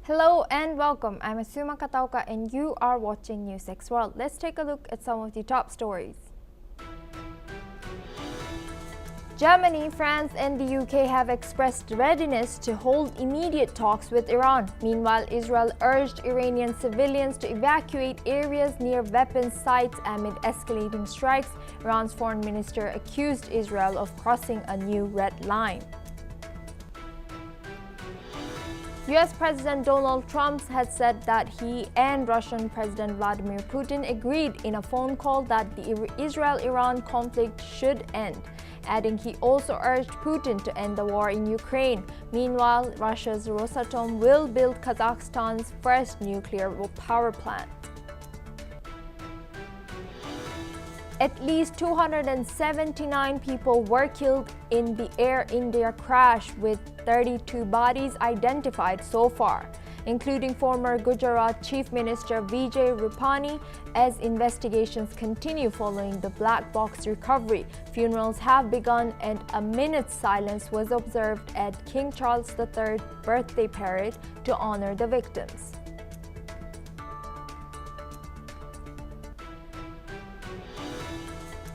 Hello and welcome. I'm Asuma Katauka and you are watching NewsX World. Let's take a look at some of the top stories. Germany, France and the UK have expressed readiness to hold immediate talks with Iran. Meanwhile, Israel urged Iranian civilians to evacuate areas near weapons sites amid escalating strikes. Iran's foreign minister accused Israel of crossing a new red line. US President Donald Trump had said that he and Russian President Vladimir Putin agreed in a phone call that the Israel-Iran conflict should end, adding he also urged Putin to end the war in Ukraine. Meanwhile, Russia's Rosatom will build Kazakhstan's first nuclear power plant. At least 279 people were killed in the Air India crash, with 32 bodies identified so far, including former Gujarat Chief Minister Vijay Rupani, as investigations continue following the black box recovery. Funerals have begun and a minute's silence was observed at King Charles III's birthday parade to honor the victims.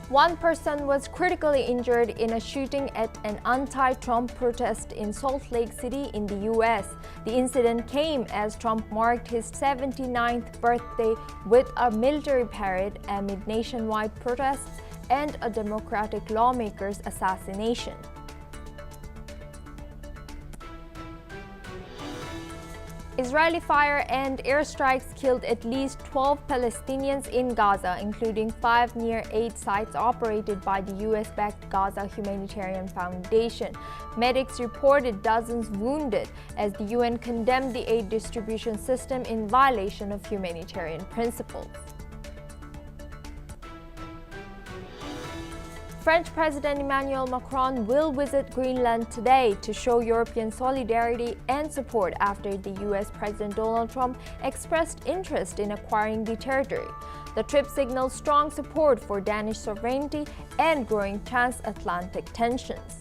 One person was critically injured in a shooting at an anti-Trump protest in Salt Lake City in the U.S. The incident came as Trump marked his 79th birthday with a military parade amid nationwide protests and a Democratic lawmaker's assassination. Israeli fire and airstrikes killed at least 12 Palestinians in Gaza, including 5 near aid sites operated by the US-backed Gaza Humanitarian Foundation. Medics reported dozens wounded as the UN condemned the aid distribution system in violation of humanitarian principles. French President Emmanuel Macron will visit Greenland today to show European solidarity and support after the US President Donald Trump expressed interest in acquiring the territory. The trip signals strong support for Danish sovereignty and growing transatlantic tensions.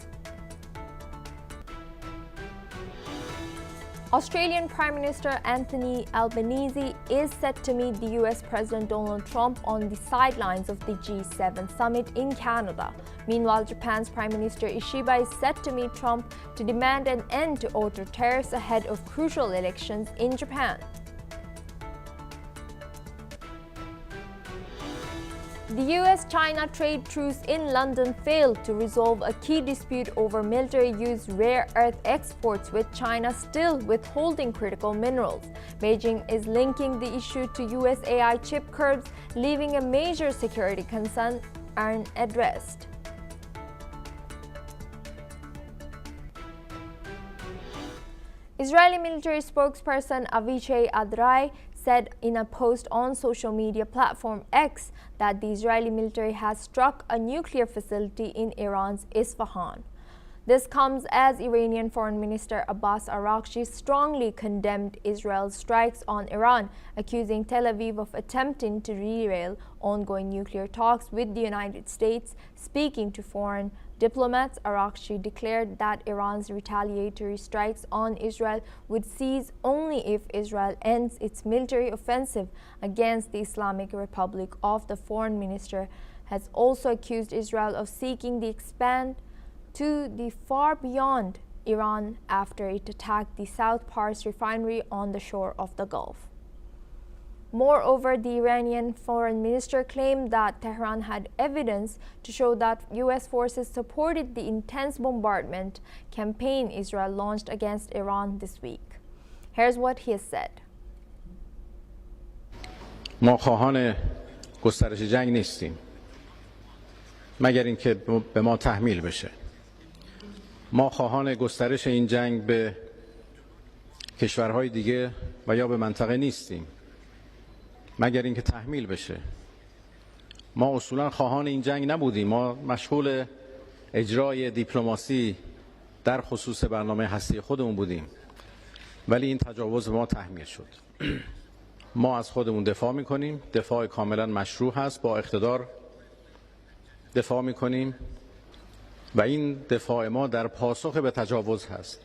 Australian Prime Minister Anthony Albanese is set to meet the US President Donald Trump on the sidelines of the G7 summit in Canada. Meanwhile, Japan's Prime Minister Ishiba is set to meet Trump to demand an end to auto tariffs ahead of crucial elections in Japan. The US-China trade truce in London failed to resolve a key dispute over military-use rare earth exports, with China still withholding critical minerals. Beijing is linking the issue to US AI chip curbs, leaving a major security concern unaddressed. Israeli military spokesperson Avichai Adrai said in a post on social media platform X that the Israeli military has struck a nuclear facility in Iran's Isfahan. This comes as Iranian Foreign Minister Abbas Araghchi strongly condemned Israel's strikes on Iran, accusing Tel Aviv of attempting to derail ongoing nuclear talks with the United States. Speaking to foreign diplomats, Araghchi declared that Iran's retaliatory strikes on Israel would cease only if Israel ends its military offensive against the Islamic Republic of the foreign minister has also accused Israel of seeking to expand to the far beyond Iran after it attacked the South Pars refinery on the shore of the Gulf. Moreover, the Iranian foreign minister claimed that Tehran had evidence to show that US forces supported the intense bombardment campaign Israel launched against Iran this week. Here's what he has said. ما خواهان گسترش جنگ نیستیم مگر اینکه به ما تحمیل بشه. ما خواهان گسترش این جنگ به کشورهای دیگه و یا به منطقه نیستیم مگر اینکه تحمیل بشه. ما اصولا خواهان این جنگ نبودیم. ما مشغول اجرای دیپلماسی در خصوص برنامه هستی خودمون بودیم، ولی این تجاوز به ما تحمیل شد. ما از خودمون دفاع میکنیم، دفاع کاملا مشروع هست، با اقتدار دفاع میکنیم و این دفاع ما در پاسخ به تجاوز هست.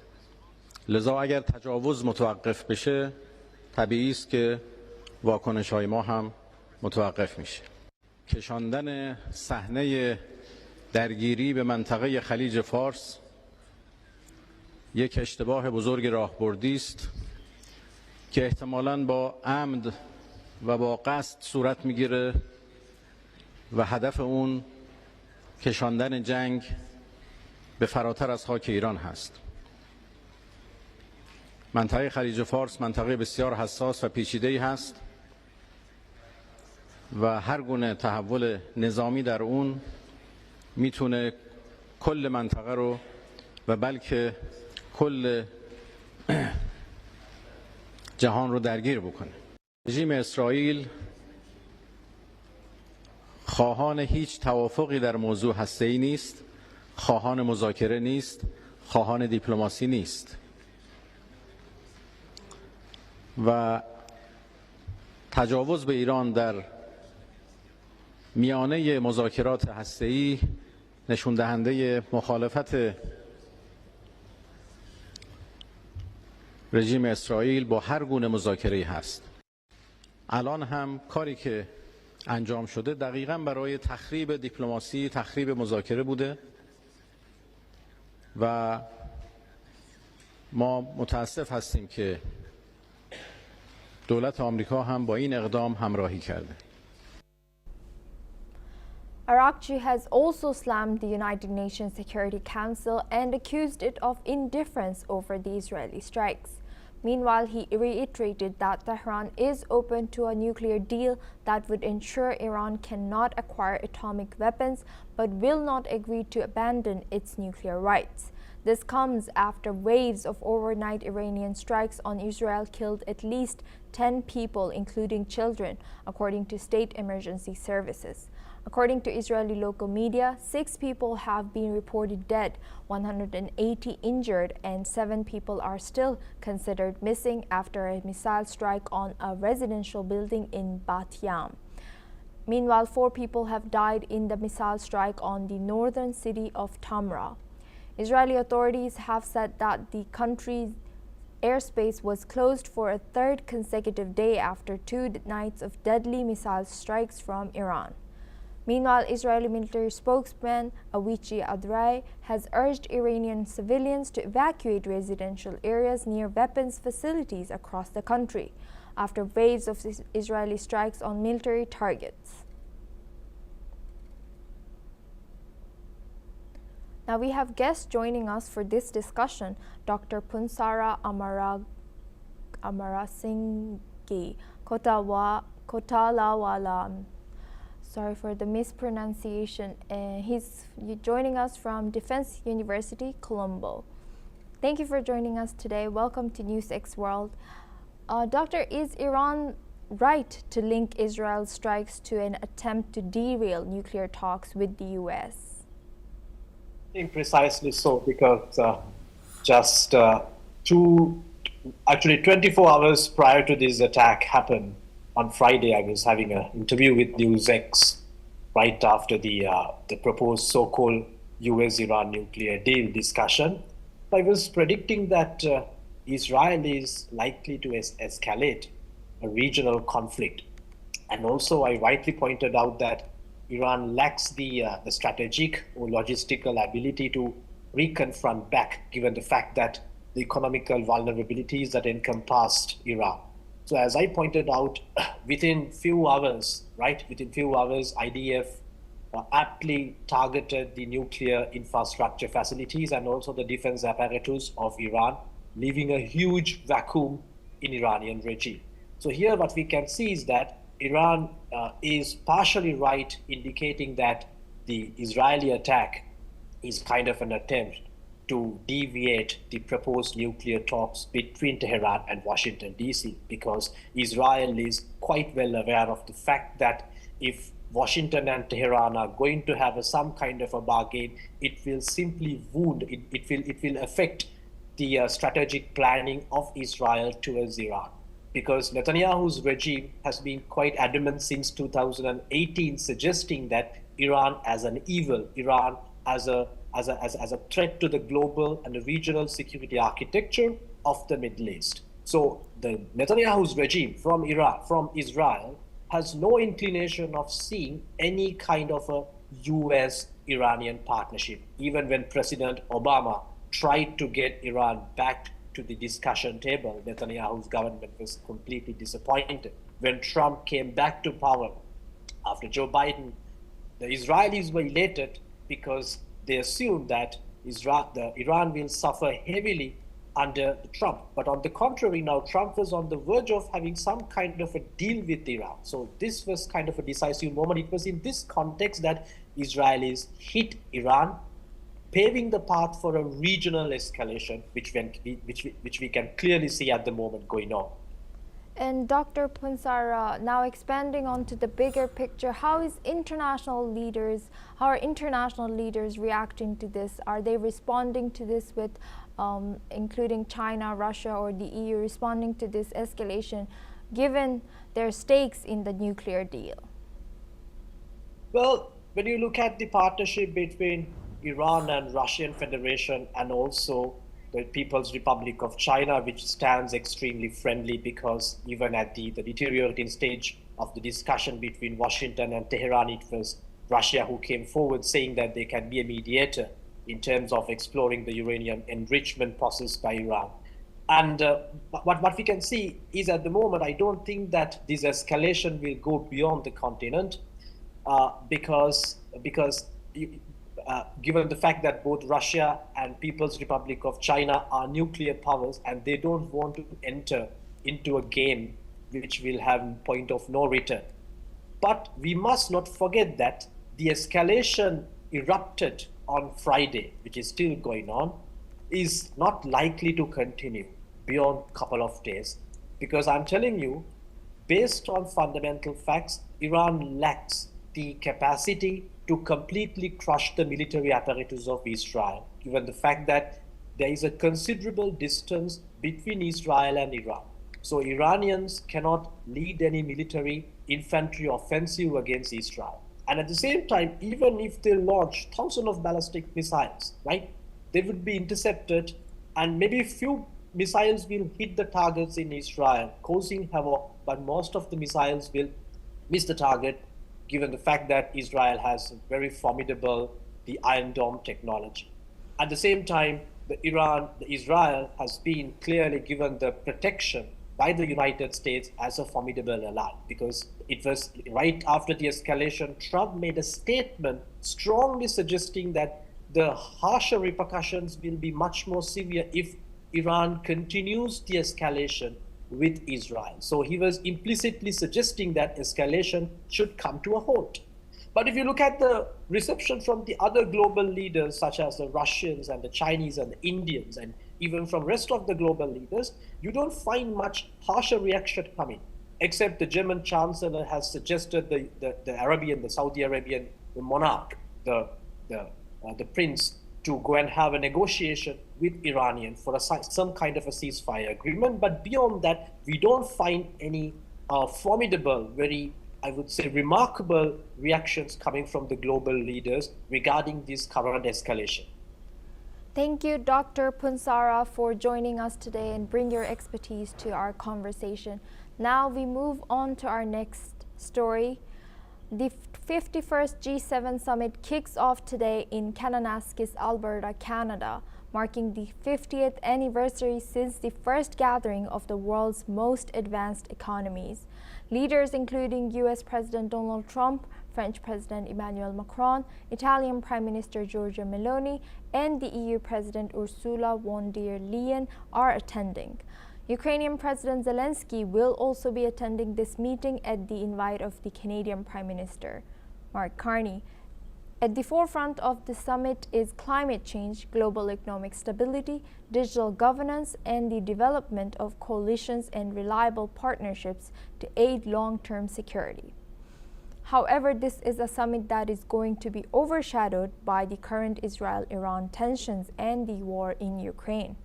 لذا اگر تجاوز متوقف بشه طبیعی است که واکنش‌های ما هم متوقف میشه. کشاندن صحنه درگیری به منطقه خلیج فارس یک اشتباه بزرگ راهبردی است که احتمالاً با عمد و با قصد صورت میگیره و هدف اون کشاندن جنگ به فراتر از خاک ایران هست. منطقه خلیج فارس منطقه بسیار حساس و پیچیده‌ای هست و هر گونه تحول نظامی در اون میتونه کل منطقه رو و بلکه کل جهان رو درگیر بکنه. رژیم اسرائیل خواهان هیچ توافقی در موضوع هسته‌ای نیست، خواهان مذاکره نیست، خواهان دیپلماسی نیست و تجاوز به ایران در میانه مذاکرات هسته‌ای نشون دهنده مخالفت رژیم اسرائیل با هر گونه مذاکره‌ای هست. الان هم کاری که انجام شده دقیقاً برای تخریب دیپلماسی، تخریب مذاکره بوده و ما متاسف هستیم که دولت آمریکا هم با این اقدام همراهی کرده. Arakchi has also slammed the United Nations Security Council and accused it of indifference over the Israeli strikes. Meanwhile, he reiterated that Tehran is open to a nuclear deal that would ensure Iran cannot acquire atomic weapons but will not agree to abandon its nuclear rights. This comes after waves of overnight Iranian strikes on Israel killed at least 10 people, including children, according to state emergency services. According to Israeli local media, 6 people have been reported dead, 180 injured, and 7 people are still considered missing after a missile strike on a residential building in Bat Yam. Meanwhile, 4 people have died in the missile strike on the northern city of Tamra. Israeli authorities have said that the country's airspace was closed for a third consecutive day after 2 nights of deadly missile strikes from Iran. Meanwhile, Israeli military spokesman Avichai Adrai has urged Iranian civilians to evacuate residential areas near weapons facilities across the country after waves of Israeli strikes on military targets. Now we have guests joining us for this discussion, Dr. Punsara Amarasinghe Kotalawala. Sorry for the mispronunciation. He's joining us from Defense University, Colombo. Thank you for joining us today. Welcome to NewsX World. Doctor, is Iran right to link Israel's strikes to an attempt to derail nuclear talks with the US? I think precisely so, because just 24 hours prior to this attack happened, on Friday, I was having an interview with NewsX right after the proposed so-called US-Iran nuclear deal discussion. I was predicting that Israel is likely to escalate a regional conflict. And also, I rightly pointed out that Iran lacks the strategic or logistical ability to reconfront back, given the fact that the economical vulnerabilities that encompassed Iran. So as I pointed out, within few hours, IDF aptly targeted the nuclear infrastructure facilities and also the defense apparatus of Iran, leaving a huge vacuum in Iranian regime. So here what we can see is that Iran is partially right, indicating that the Israeli attack is kind of an attempt to deviate the proposed nuclear talks between Tehran and Washington, D.C., because Israel is quite well aware of the fact that if Washington and Tehran are going to have some kind of a bargain, it will simply wound, it will affect the strategic planning of Israel towards Iran. Because Netanyahu's regime has been quite adamant since 2018, suggesting that Iran as an evil, Iran as a threat to the global and the regional security architecture, of the Middle East. So the Netanyahu's regime from Israel, has no inclination of seeing any kind of a US-Iranian partnership. Even when President Obama tried to get Iran back to the discussion table, Netanyahu's government was completely disappointed. When Trump came back to power after Joe Biden, the Israelis were elated because they assumed that Iran will suffer heavily under Trump. But on the contrary, now Trump was on the verge of having some kind of a deal with Iran. So this was kind of a decisive moment. It was in this context that Israelis hit Iran, paving the path for a regional escalation, which we can clearly see at the moment going on. And Dr. Punsara, now expanding onto the bigger picture, how are international leaders reacting to this? Are they responding to this with, including China, Russia, or the EU, responding to this escalation, given their stakes in the nuclear deal? Well, when you look at the partnership between Iran and Russian Federation, and also the People's Republic of China, which stands extremely friendly, because even at the deteriorating stage of the discussion between Washington and Tehran, it was Russia who came forward saying that they can be a mediator in terms of exploring the uranium enrichment process by Iran. And what we can see is, at the moment, I don't think that this escalation will go beyond the continent, because given the fact that both Russia and People's Republic of China are nuclear powers, and they don't want to enter into a game which will have point of no return. But we must not forget that the escalation erupted on Friday, which is still going on, is not likely to continue beyond a couple of days. Because I'm telling you, based on fundamental facts, Iran lacks the capacity to completely crush the military apparatus of Israel, given the fact that there is a considerable distance between Israel and Iran. So Iranians cannot lead any military infantry offensive against Israel. And at the same time, even if they launch thousands of ballistic missiles, right, they would be intercepted, and maybe a few missiles will hit the targets in Israel, causing havoc, but most of the missiles will miss the target, given the fact that Israel has a very formidable, the Iron Dome technology. At the same time, Israel has been clearly given the protection by the United States as a formidable ally, because it was right after the escalation, Trump made a statement strongly suggesting that the harsher repercussions will be much more severe if Iran continues the escalation with Israel. So he was implicitly suggesting that escalation should come to a halt. But if you look at the reception from the other global leaders, such as the Russians and the Chinese and the Indians, and even from rest of the global leaders, you don't find much harsher reaction coming, except the German Chancellor has suggested the Saudi Arabian monarch, the prince, to go and have a negotiation with Iranian for some kind of a ceasefire agreement. But beyond that, we don't find any formidable, very, I would say, remarkable reactions coming from the global leaders regarding this current escalation. Thank you, Dr. Punsara, for joining us today and bring your expertise to our conversation. Now we move on to our next story. The 51st G7 summit kicks off today in Kananaskis, Alberta, Canada, marking the 50th anniversary since the first gathering of the world's most advanced economies. Leaders including US President Donald Trump, French President Emmanuel Macron, Italian Prime Minister Giorgia Meloni, and the EU President Ursula von der Leyen are attending. Ukrainian President Zelensky will also be attending this meeting at the invite of the Canadian Prime Minister, Mark Carney. At the forefront of the summit is climate change, global economic stability, digital governance, and the development of coalitions and reliable partnerships to aid long-term security. However, this is a summit that is going to be overshadowed by the current Israel-Iran tensions and the war in Ukraine.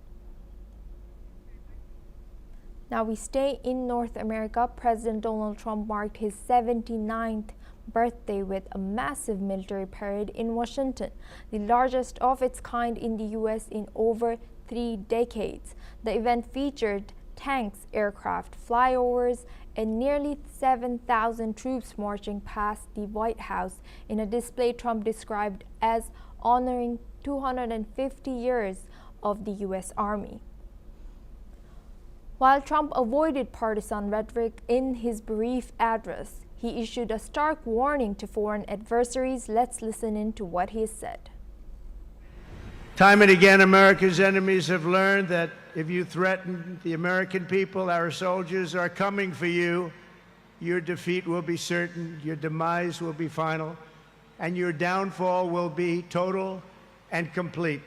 Now we stay in North America. President Donald Trump marked his 79th birthday with a massive military parade in Washington, the largest of its kind in the U.S. in over 3 decades. The event featured tanks, aircraft, flyovers, and nearly 7,000 troops marching past the White House in a display Trump described as honoring 250 years of the U.S. Army. While Trump avoided partisan rhetoric in his brief address, he issued a stark warning to foreign adversaries. Let's listen in to what he said. Time and again, America's enemies have learned that if you threaten the American people, our soldiers are coming for you. Your defeat will be certain, your demise will be final, and your downfall will be total and complete.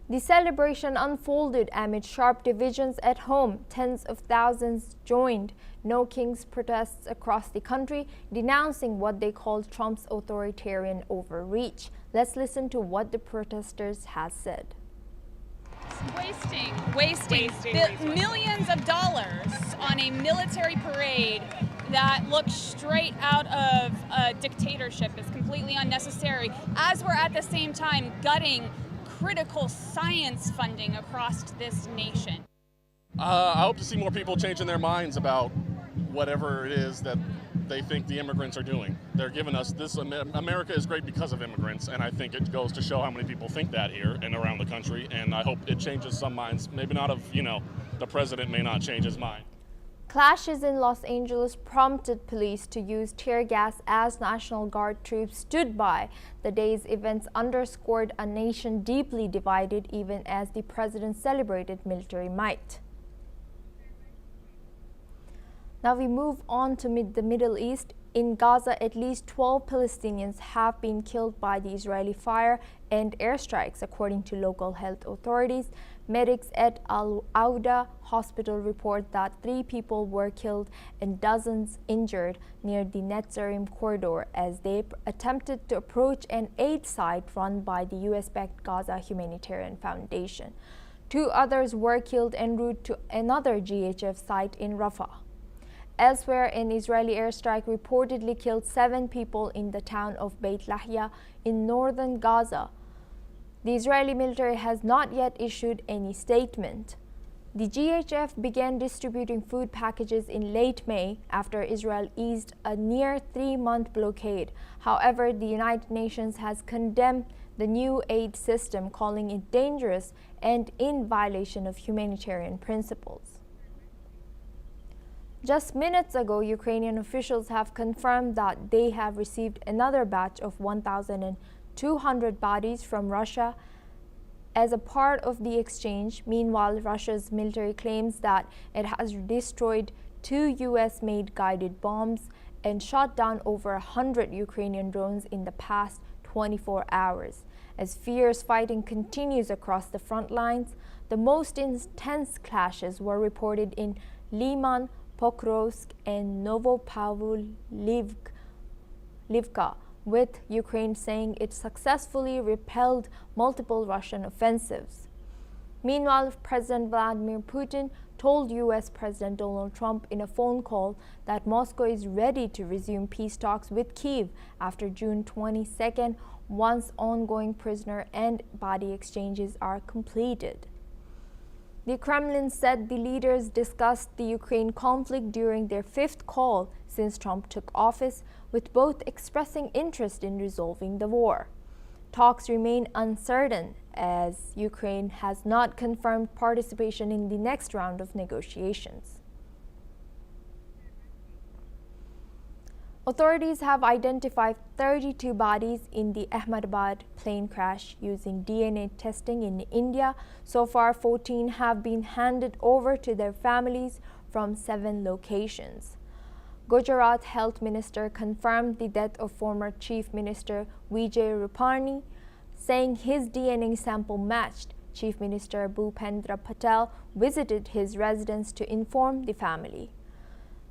The celebration unfolded amid sharp divisions at home. Tens of thousands joined No Kings protests across the country, denouncing what they called Trump's authoritarian overreach. Let's listen to what the protesters had said. Wasting millions of dollars on a military parade that looks straight out of a dictatorship is completely unnecessary, as we're at the same time gutting critical science funding across this nation. I hope to see more people changing their minds about whatever it is that they think the immigrants are doing. They're giving us this. America is great because of immigrants, and I think it goes to show how many people think that here and around the country, and I hope it changes some minds. Maybe not of, the president may not change his mind. Clashes in Los Angeles prompted police to use tear gas as National Guard troops stood by. The day's events underscored a nation deeply divided, even as the president celebrated military might. Now we move on to the Middle East. In Gaza, at least 12 Palestinians have been killed by the Israeli fire and airstrikes, according to local health authorities. Medics at Al-Auda hospital report that 3 people were killed and dozens injured near the Netzarim corridor as they attempted to approach an aid site run by the US-backed Gaza Humanitarian Foundation. 2 others were killed en route to another GHF site in Rafah. Elsewhere, an Israeli airstrike reportedly killed 7 people in the town of Beit Lahia in northern Gaza. The Israeli military has not yet issued any statement. The GHF began distributing food packages in late May after Israel eased a near 3-month blockade. However, the United Nations has condemned the new aid system, calling it dangerous and in violation of humanitarian principles. Just minutes ago, Ukrainian officials have confirmed that they have received another batch of 1,200 bodies from Russia as a part of the exchange. Meanwhile, Russia's military claims that it has destroyed 2 US-made guided bombs and shot down over 100 Ukrainian drones in the past 24 hours. As fierce fighting continues across the front lines, the most intense clashes were reported in Liman, Pokrovsk, and Novopavlivka, with Ukraine saying it successfully repelled multiple Russian offensives. Meanwhile, President Vladimir Putin told US President Donald Trump in a phone call that Moscow is ready to resume peace talks with Kyiv after June 22nd, once ongoing prisoner and body exchanges are completed. The Kremlin said the leaders discussed the Ukraine conflict during their 5th call since Trump took office, with both expressing interest in resolving the war. Talks remain uncertain as Ukraine has not confirmed participation in the next round of negotiations. Authorities have identified 32 bodies in the Ahmedabad plane crash using DNA testing in India. So far, 14 have been handed over to their families from 7 locations. Gujarat Health Minister confirmed the death of former Chief Minister Vijay Rupani, saying his DNA sample matched. Chief Minister Bhupendra Patel visited his residence to inform the family.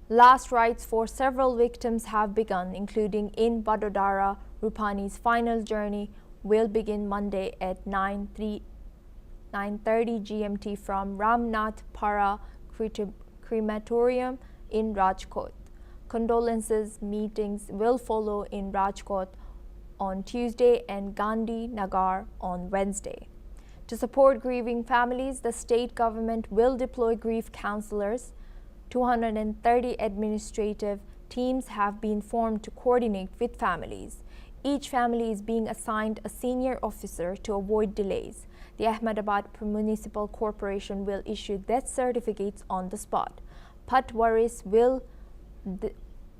Last rites for several victims have begun, including in Vadodara. Rupani's final journey will begin Monday at 9:30 GMT from Ramnath Para Crematorium in Rajkot. Condolences meetings will follow in Rajkot on Tuesday and Gandhi Nagar on Wednesday. To support grieving families, the state government will deploy grief counselors. 230 administrative teams have been formed to coordinate with families. Each family is being assigned a senior officer to avoid delays. The Ahmedabad Municipal Corporation will issue death certificates on the spot. Patwaris will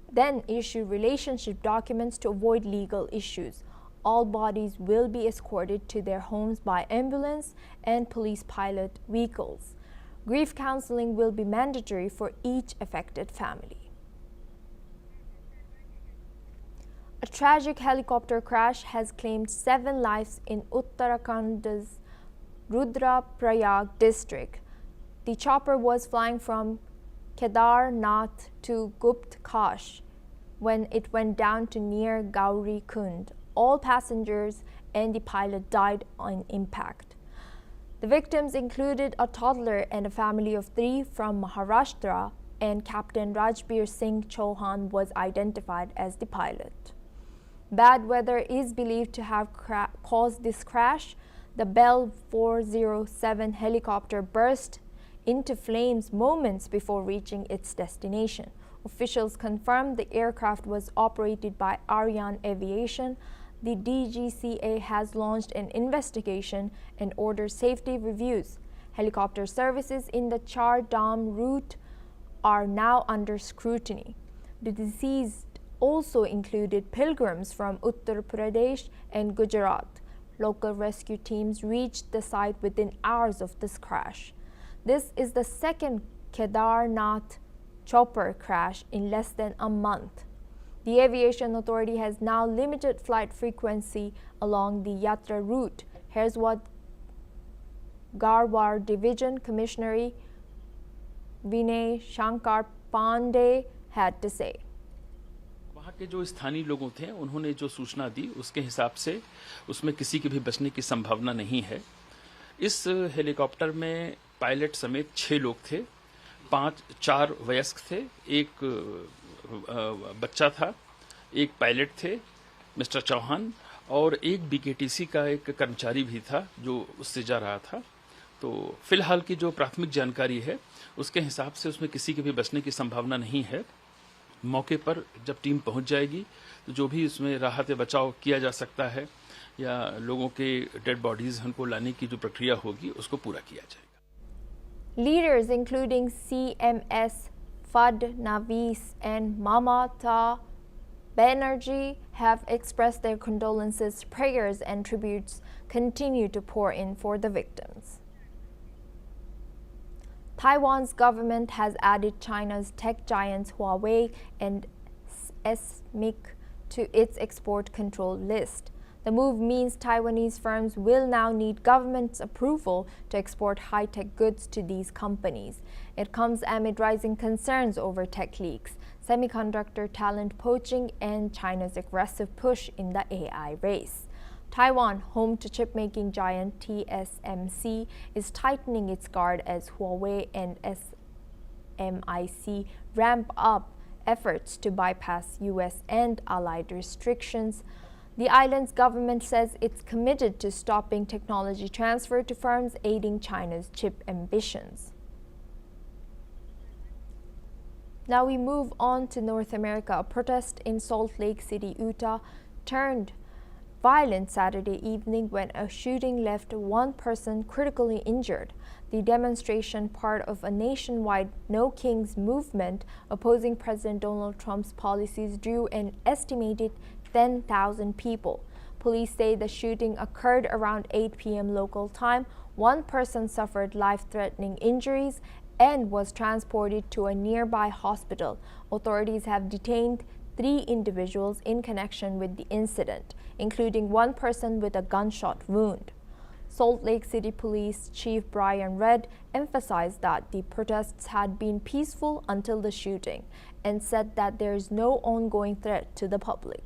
then issue relationship documents to avoid legal issues. All bodies will be escorted to their homes by ambulance and police pilot vehicles. Grief counseling will be mandatory for each affected family. A tragic helicopter crash has claimed 7 lives in Uttarakhand's Rudraprayag district. The chopper was flying from Kedarnath to Gupt Kash when it went down to near Gauri Kund. All passengers and the pilot died on impact. The victims included a toddler and a family of 3 from Maharashtra, and Captain Rajbir Singh Chauhan was identified as the pilot. Bad weather is believed to have caused this crash. The Bell 407 helicopter burst into flames moments before reaching its destination. Officials confirmed the aircraft was operated by Aryan Aviation. The DGCA has launched an investigation and ordered safety reviews. Helicopter services in the Char Dham route are now under scrutiny. The deceased also included pilgrims from Uttar Pradesh and Gujarat. Local rescue teams reached the site within hours of this crash. This is the second Kedarnath chopper crash in less than a month. The Aviation Authority has now limited flight frequency along the Yatra route. Here's what Garwar Division Commissioner Vinay Shankar Pandey had to say. वहाँ के जो स्थानीय लोगों थे उन्होंने जो सूचना दी उसके हिसाब से उसमें किसी के भी बचने की संभावना नहीं है। इस हेलीकॉप्टर में पायलट समेत 6 लोग थे, 4 वयस्क थे, एक बच्चा था, एक पायलट थे मिस्टर चौहान, और एक बीकेटीसी का एक कर्मचारी भी था जो उससे जा रहा था। तो फिलहाल की जो प्राथमिक जानकारी है उसके हिसाब से उसमें किसी के भी बचने की संभावना नहीं है। मौके पर जब टीम पहुंच जाएगी तो जो भी उसमें राहत बचाव किया जा सकता है या लोगों के डेड बॉडीज उनको लाने की जो प्रक्रिया होगी उसको पूरा किया जाएगा। Leaders including CMS Fadnavis and Mamata Banerjee have expressed their condolences. Prayers and tributes continue to pour in for the victims. Taiwan's government has added China's tech giants Huawei and SMIC to its export control list. The move means Taiwanese firms will now need government's approval to export high-tech goods to these companies. It comes amid rising concerns over tech leaks, semiconductor talent poaching, and China's aggressive push in the AI race. Taiwan, home to chip-making giant TSMC, is tightening its guard as Huawei and SMIC ramp up efforts to bypass U.S. and allied restrictions. The island's government says it's committed to stopping technology transfer to firms aiding China's chip ambitions. Now we move on to North America. A protest in Salt Lake City, Utah turned violent Saturday evening when a shooting left 1 person critically injured. The demonstration, part of a nationwide No Kings movement opposing President Donald Trump's policies, drew an estimated 10,000 people. Police say the shooting occurred around 8 p.m. local time. 1 person suffered life-threatening injuries and was transported to a nearby hospital. Authorities have detained 3 individuals in connection with the incident, including 1 person with a gunshot wound. Salt Lake City Police Chief Brian Redd emphasized that the protests had been peaceful until the shooting and said that there is no ongoing threat to the public.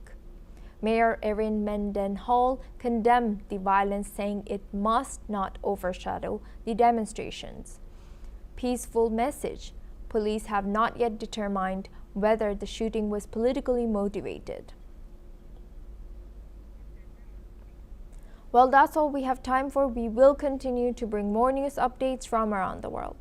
Mayor Erin Mendenhall condemned the violence, saying it must not overshadow the demonstrations. Peaceful message. Police have not yet determined whether the shooting was politically motivated. Well, that's all we have time for. We will continue to bring more news updates from around the world.